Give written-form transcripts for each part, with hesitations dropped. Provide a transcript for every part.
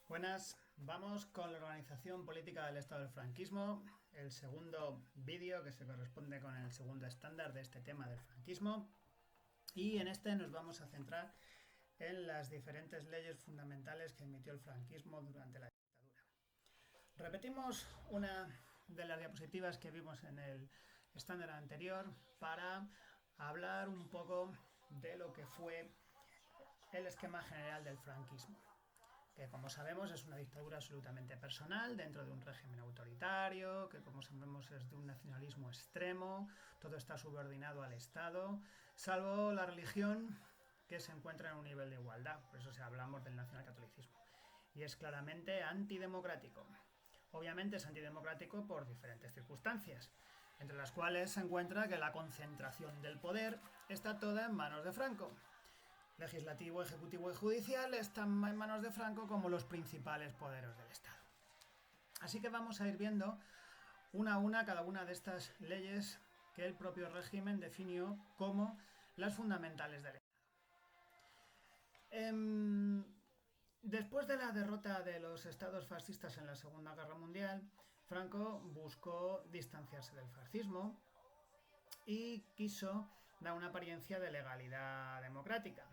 Buenas, vamos con la organización política del Estado del franquismo, el segundo vídeo que se corresponde con el segundo estándar de este tema del franquismo, y en este nos vamos a centrar en las diferentes leyes fundamentales que emitió el franquismo durante la dictadura. Repetimos una de las diapositivas que vimos en el estándar anterior para hablar un poco de lo que fue el esquema general del franquismo, que como sabemos es una dictadura absolutamente personal dentro de un régimen autoritario, que como sabemos es de un nacionalismo extremo, todo está subordinado al Estado, salvo la religión, que se encuentra en un nivel de igualdad, por eso hablamos del nacionalcatolicismo, y es claramente antidemocrático. Obviamente es antidemocrático por diferentes circunstancias, entre las cuales se encuentra que la concentración del poder está toda en manos de Franco. Legislativo, ejecutivo y judicial están en manos de Franco como los principales poderes del Estado. Así que vamos a ir viendo una a una cada una de estas leyes que el propio régimen definió como las fundamentales del Estado. Después de la derrota de los estados fascistas en la Segunda Guerra Mundial, Franco buscó distanciarse del fascismo y quiso dar una apariencia de legalidad democrática.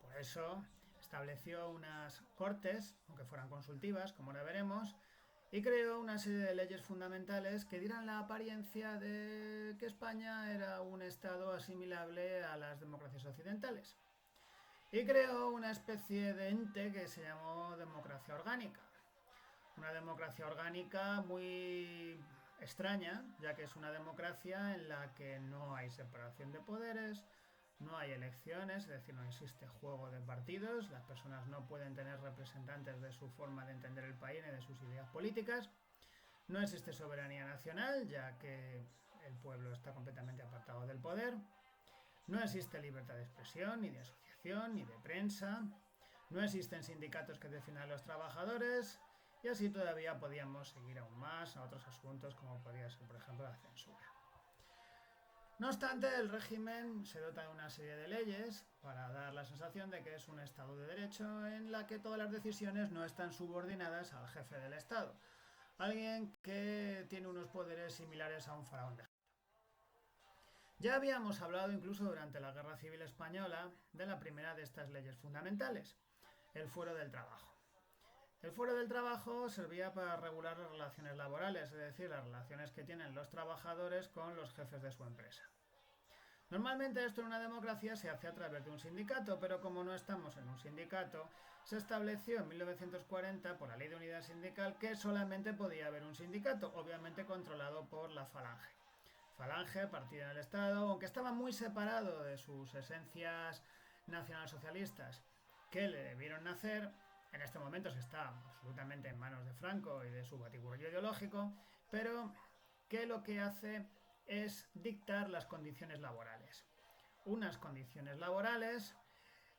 Por eso estableció unas cortes, aunque fueran consultivas, como ahora veremos, y creó una serie de leyes fundamentales que dieran la apariencia de que España era un estado asimilable a las democracias occidentales. Y creó una especie de ente que se llamó democracia orgánica. Una democracia orgánica muy extraña, ya que es una democracia en la que no hay separación de poderes, no hay elecciones, es decir, no existe juego de partidos, las personas no pueden tener representantes de su forma de entender el país ni de sus ideas políticas, no existe soberanía nacional, ya que el pueblo está completamente apartado del poder, no existe libertad de expresión, ni de asociación, ni de prensa, no existen sindicatos que defiendan a los trabajadores, y así todavía podíamos seguir aún más a otros asuntos como podría ser, por ejemplo, la censura. No obstante, el régimen se dota de una serie de leyes para dar la sensación de que es un Estado de Derecho en la que todas las decisiones no están subordinadas al jefe del Estado, alguien que tiene unos poderes similares a un faraón de Egipto. Ya habíamos hablado incluso durante la Guerra Civil Española de la primera de estas leyes fundamentales, el fuero del trabajo. El fuero del trabajo servía para regular las relaciones laborales, es decir, las relaciones que tienen los trabajadores con los jefes de su empresa. Normalmente esto en una democracia se hace a través de un sindicato, pero como no estamos en un sindicato, se estableció en 1940 por la Ley de Unidad Sindical que solamente podía haber un sindicato, obviamente controlado por la Falange. Falange, partido en el Estado, aunque estaba muy separado de sus esencias nacionalsocialistas que le debieron nacer, en este momento se está absolutamente en manos de Franco y de su batiburrillo ideológico, pero que lo que hace es dictar las condiciones laborales. Unas condiciones laborales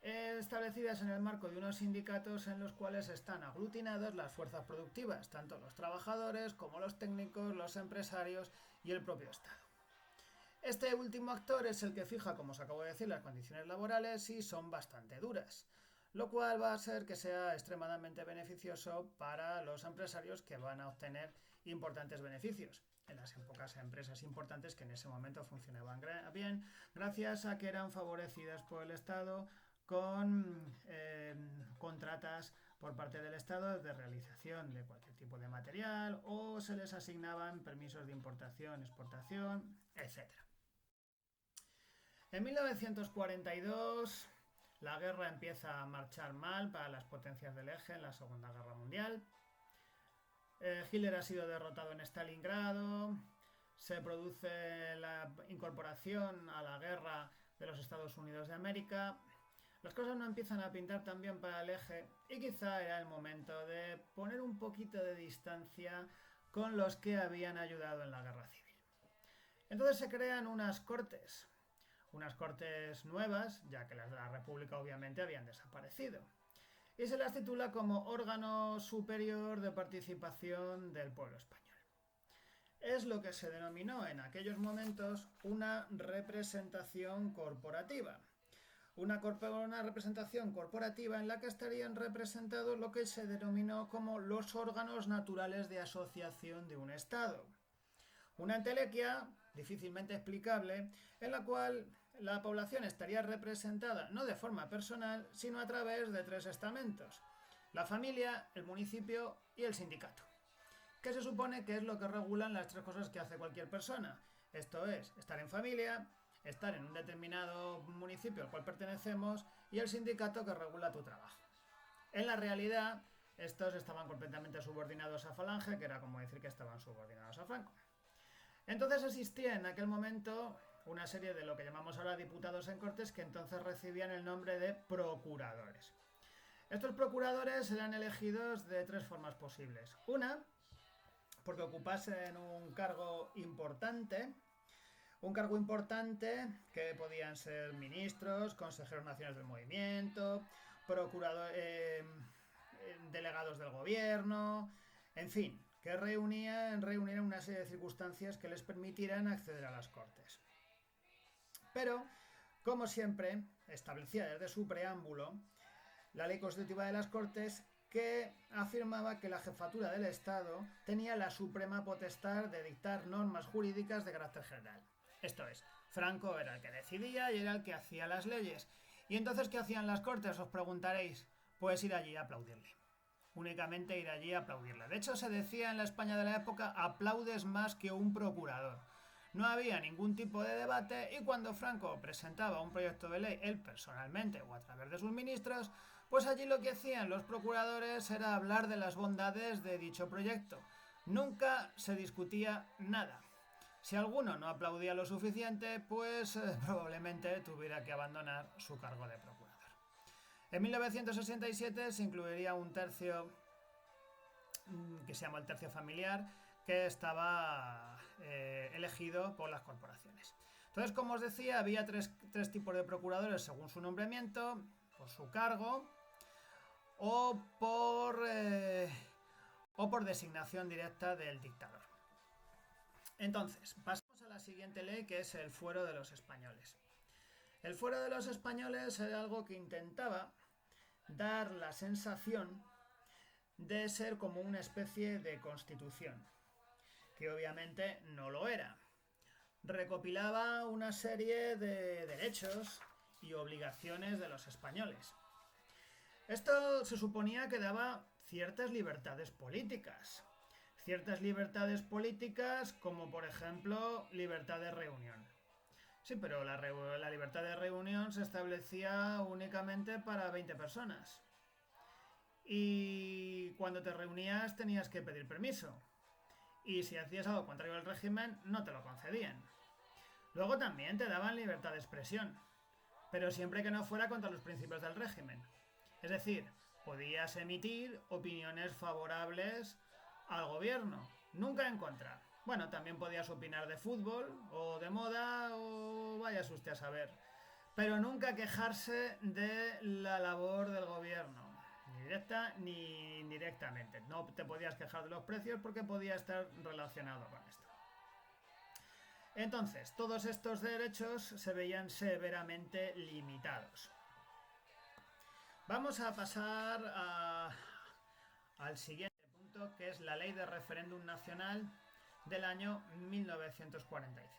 establecidas en el marco de unos sindicatos en los cuales están aglutinadas las fuerzas productivas, tanto los trabajadores como los técnicos, los empresarios y el propio Estado. Este último actor es el que fija, como os acabo de decir, las condiciones laborales y son bastante duras, lo cual va a hacer que sea extremadamente beneficioso para los empresarios que van a obtener importantes beneficios en las pocas empresas importantes que en ese momento funcionaban bien, gracias a que eran favorecidas por el Estado con contratas por parte del Estado de realización de cualquier tipo de material o se les asignaban permisos de importación, exportación, etcétera. En 1942 la guerra empieza a marchar mal para las potencias del eje en la Segunda Guerra Mundial. Hitler ha sido derrotado en Stalingrado, se produce la incorporación a la guerra de los Estados Unidos de América. Las cosas no empiezan a pintar tan bien para el eje y quizá era el momento de poner un poquito de distancia con los que habían ayudado en la guerra civil. Entonces se crean unas cortes nuevas, ya que las de la República obviamente habían desaparecido. Y se las titula como órgano superior de participación del pueblo español. Es lo que se denominó en aquellos momentos una representación corporativa. una representación corporativa en la que estarían representados lo que se denominó como los órganos naturales de asociación de un Estado. Una entelequia difícilmente explicable en la cual la población estaría representada no de forma personal, sino a través de tres estamentos: la familia, el municipio y el sindicato, que se supone que es lo que regulan las tres cosas que hace cualquier persona. Esto es, estar en familia, estar en un determinado municipio al cual pertenecemos y el sindicato que regula tu trabajo. En la realidad, estos estaban completamente subordinados a Falange, que era como decir que estaban subordinados a Franco. Entonces existía en aquel momento una serie de lo que llamamos ahora diputados en Cortes, que entonces recibían el nombre de procuradores. Estos procuradores eran elegidos de tres formas posibles. Una, porque ocupasen un cargo importante que podían ser ministros, consejeros nacionales del movimiento, delegados del gobierno, en fin, que reunieran una serie de circunstancias que les permitieran acceder a las Cortes. Pero, como siempre, establecía desde su preámbulo la ley constitutiva de las Cortes, que afirmaba que la jefatura del Estado tenía la suprema potestad de dictar normas jurídicas de carácter general. Esto es, Franco era el que decidía y era el que hacía las leyes. ¿Y entonces qué hacían las Cortes? Os preguntaréis. Pues ir allí a aplaudirle. Únicamente ir allí a aplaudirle. De hecho, se decía en la España de la época: aplaudes más que un procurador. No había ningún tipo de debate y cuando Franco presentaba un proyecto de ley, él personalmente o a través de sus ministros, pues allí lo que hacían los procuradores era hablar de las bondades de dicho proyecto. Nunca se discutía nada. Si alguno no aplaudía lo suficiente, pues probablemente tuviera que abandonar su cargo de procurador. En 1967 se incluiría un tercio que se llama el tercio familiar, que estaba elegido por las corporaciones. Entonces, como os decía, había tres tipos de procuradores según su nombramiento, por su cargo o por designación directa del dictador. Entonces, pasamos a la siguiente ley, que es el fuero de los españoles. El fuero de los españoles era algo que intentaba dar la sensación de ser como una especie de constitución, que obviamente no lo era. Recopilaba una serie de derechos y obligaciones de los españoles. Esto se suponía que daba ciertas libertades políticas. Ciertas libertades políticas como por ejemplo libertad de reunión. Sí, pero la libertad de reunión se establecía únicamente para 20 personas. Y cuando te reunías tenías que pedir permiso. Y si hacías algo contrario al régimen, no te lo concedían. Luego también te daban libertad de expresión, pero siempre que no fuera contra los principios del régimen. Es decir, podías emitir opiniones favorables al gobierno, nunca en contra. Bueno, también podías opinar de fútbol o de moda o vayas usted a saber, pero nunca quejarse de la labor del gobierno, ni directa ni indirectamente. No te podías quejar de los precios porque podía estar relacionado con esto. Entonces, todos estos derechos se veían severamente limitados. Vamos a pasar al siguiente punto, que es la Ley de Referéndum Nacional del año 1945.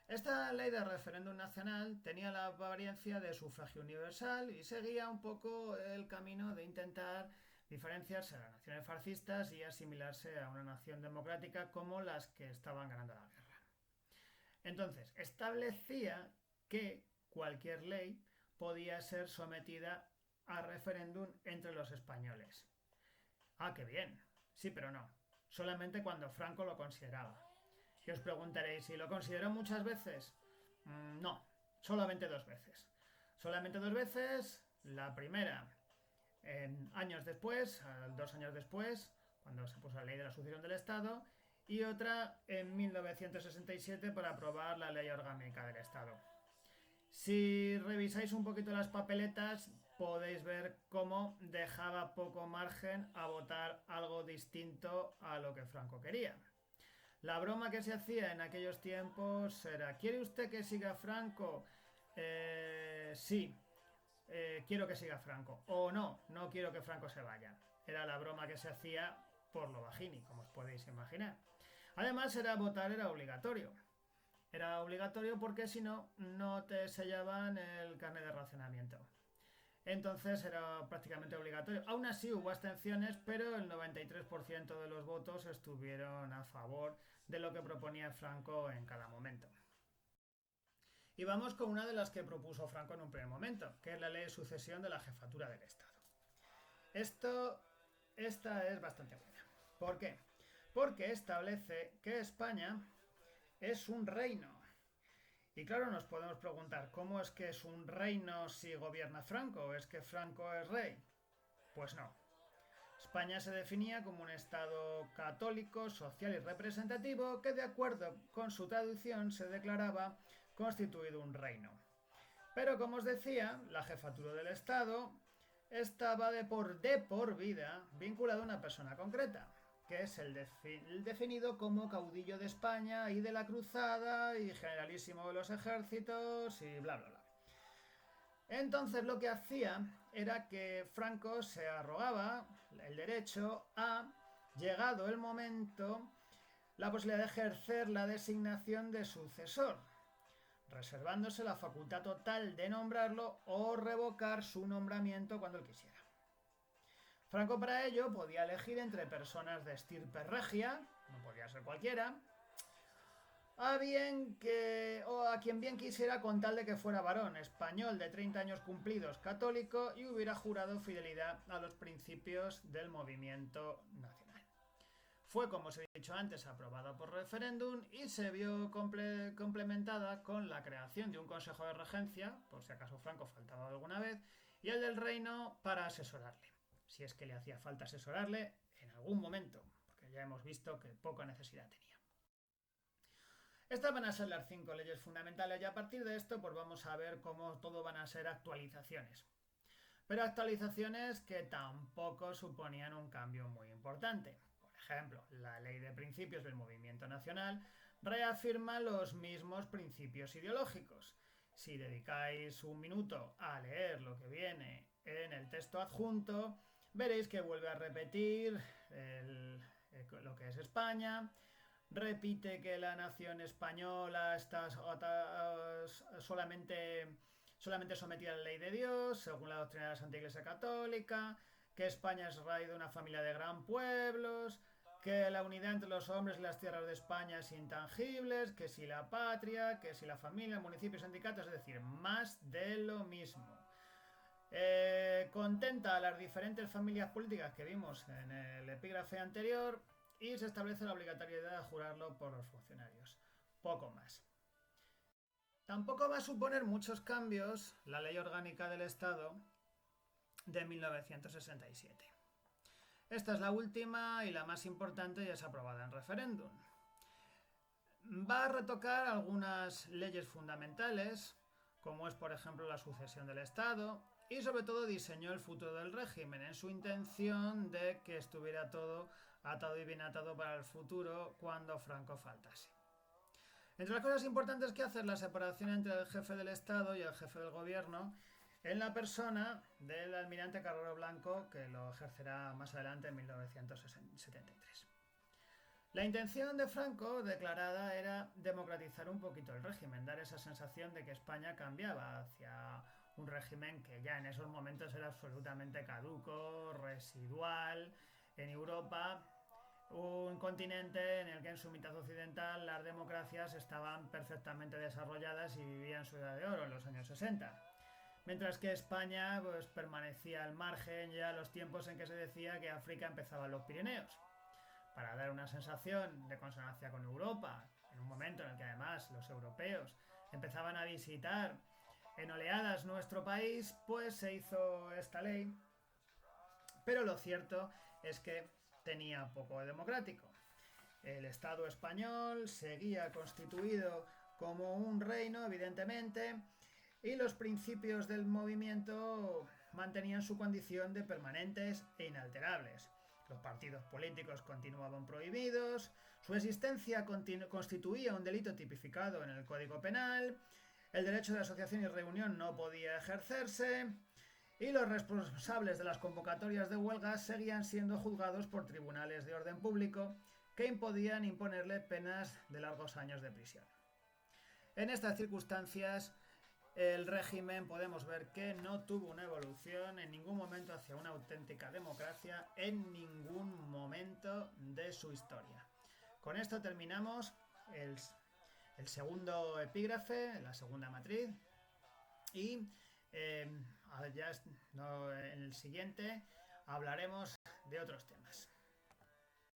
Esta Ley de Referéndum Nacional tenía la apariencia de sufragio universal y seguía un poco el camino de intentar diferenciarse de las naciones fascistas y asimilarse a una nación democrática como las que estaban ganando la guerra. Entonces, establecía que cualquier ley podía ser sometida a referéndum entre los españoles. Ah, qué bien. Sí, pero no. Solamente cuando Franco lo consideraba. Y os preguntaréis, ¿si lo consideró muchas veces? No, solamente 2 veces. Solamente 2 veces. La primera, años después, 2 años después, cuando se puso la ley de la sucesión del Estado, y otra en 1967 para aprobar la ley orgánica del Estado. Si revisáis un poquito las papeletas, podéis ver cómo dejaba poco margen a votar algo distinto a lo que Franco quería. La broma que se hacía en aquellos tiempos era: ¿quiere usted que siga Franco sí, quiero que siga Franco, o no, no quiero que Franco se vaya. Era la broma que se hacía por lo bajini, como os podéis imaginar. Además, votar era obligatorio. Era obligatorio porque si no, no te sellaban el carnet de racionamiento. Entonces era prácticamente obligatorio. Aún así hubo abstenciones, pero el 93% de los votos estuvieron a favor de lo que proponía Franco en cada momento. Y vamos con una de las que propuso Franco en un primer momento, que es la ley de sucesión de la jefatura del Estado. Esta es bastante buena. ¿Por qué? Porque establece que España es un reino. Y claro, nos podemos preguntar, ¿cómo es que es un reino si gobierna Franco? ¿Es que Franco es rey? Pues no. España se definía como un Estado católico, social y representativo que de acuerdo con su traducción se declaraba constituido un reino. Pero como os decía, la jefatura del Estado estaba de por vida vinculada a una persona concreta, que es el definido como caudillo de España y de la cruzada y generalísimo de los ejércitos y bla bla bla. Entonces lo que hacía era que Franco se arrogaba el derecho a, llegado el momento, la posibilidad de ejercer la designación de sucesor, reservándose la facultad total de nombrarlo o revocar su nombramiento cuando él quisiera. Franco para ello podía elegir entre personas de estirpe regia, no podía ser cualquiera, o a quien bien quisiera con tal de que fuera varón, español de 30 años cumplidos, católico y hubiera jurado fidelidad a los principios del movimiento nacional. Fue, como os he dicho antes, aprobada por referéndum y se vio complementada con la creación de un consejo de regencia, por si acaso Franco faltaba alguna vez, y el del reino para asesorarle, si es que le hacía falta asesorarle en algún momento, porque ya hemos visto que poca necesidad tenía. Estas van a ser las 5 leyes fundamentales y a partir de esto pues vamos a ver cómo todo van a ser actualizaciones. Pero actualizaciones que tampoco suponían un cambio muy importante. Por ejemplo, la Ley de Principios del Movimiento Nacional reafirma los mismos principios ideológicos. Si dedicáis un minuto a leer lo que viene en el texto adjunto, veréis que vuelve a repetir lo que es España. Repite que la nación española está solamente sometida a la ley de Dios, según la doctrina de la Santa Iglesia Católica, que España es raíz de una familia de gran pueblos, que la unidad entre los hombres y las tierras de España es intangible, que si la patria, que si la familia, el municipio, sindicatos, es decir, más de lo mismo. Contenta a las diferentes familias políticas que vimos en el epígrafe anterior y se establece la obligatoriedad de jurarlo por los funcionarios. Poco más. Tampoco va a suponer muchos cambios la Ley Orgánica del Estado de 1967. Esta es la última y la más importante y es aprobada en referéndum. Va a retocar algunas leyes fundamentales, como es por ejemplo la sucesión del Estado, y sobre todo diseñó el futuro del régimen en su intención de que estuviera todo atado y bien atado para el futuro cuando Franco faltase. Entre las cosas importantes que hace es la separación entre el jefe del Estado y el jefe del gobierno en la persona del almirante Carrero Blanco, que lo ejercerá más adelante en 1973. La intención de Franco declarada era democratizar un poquito el régimen, dar esa sensación de que España cambiaba hacia un régimen que ya en esos momentos era absolutamente caduco, residual. En Europa, un continente en el que en su mitad occidental las democracias estaban perfectamente desarrolladas y vivían su edad de oro en los años 60. Mientras que España pues, permanecía al margen ya los tiempos en que se decía que África empezaba en los Pirineos. Para dar una sensación de consonancia con Europa, en un momento en el que además los europeos empezaban a visitar en oleadas nuestro país, pues se hizo esta ley. Pero lo cierto es que tenía poco democrático. El Estado español seguía constituido como un reino, evidentemente, y los principios del movimiento mantenían su condición de permanentes e inalterables. Los partidos políticos continuaban prohibidos, su existencia constituía un delito tipificado en el Código Penal, El derecho de asociación y reunión no podía ejercerse y los responsables de las convocatorias de huelgas seguían siendo juzgados por tribunales de orden público que podían imponerle penas de largos años de prisión. En estas circunstancias, el régimen podemos ver que no tuvo una evolución en ningún momento hacia una auténtica democracia en ningún momento de su historia. Con esto terminamos el segundo epígrafe, la segunda matriz, y ya en el siguiente hablaremos de otros temas.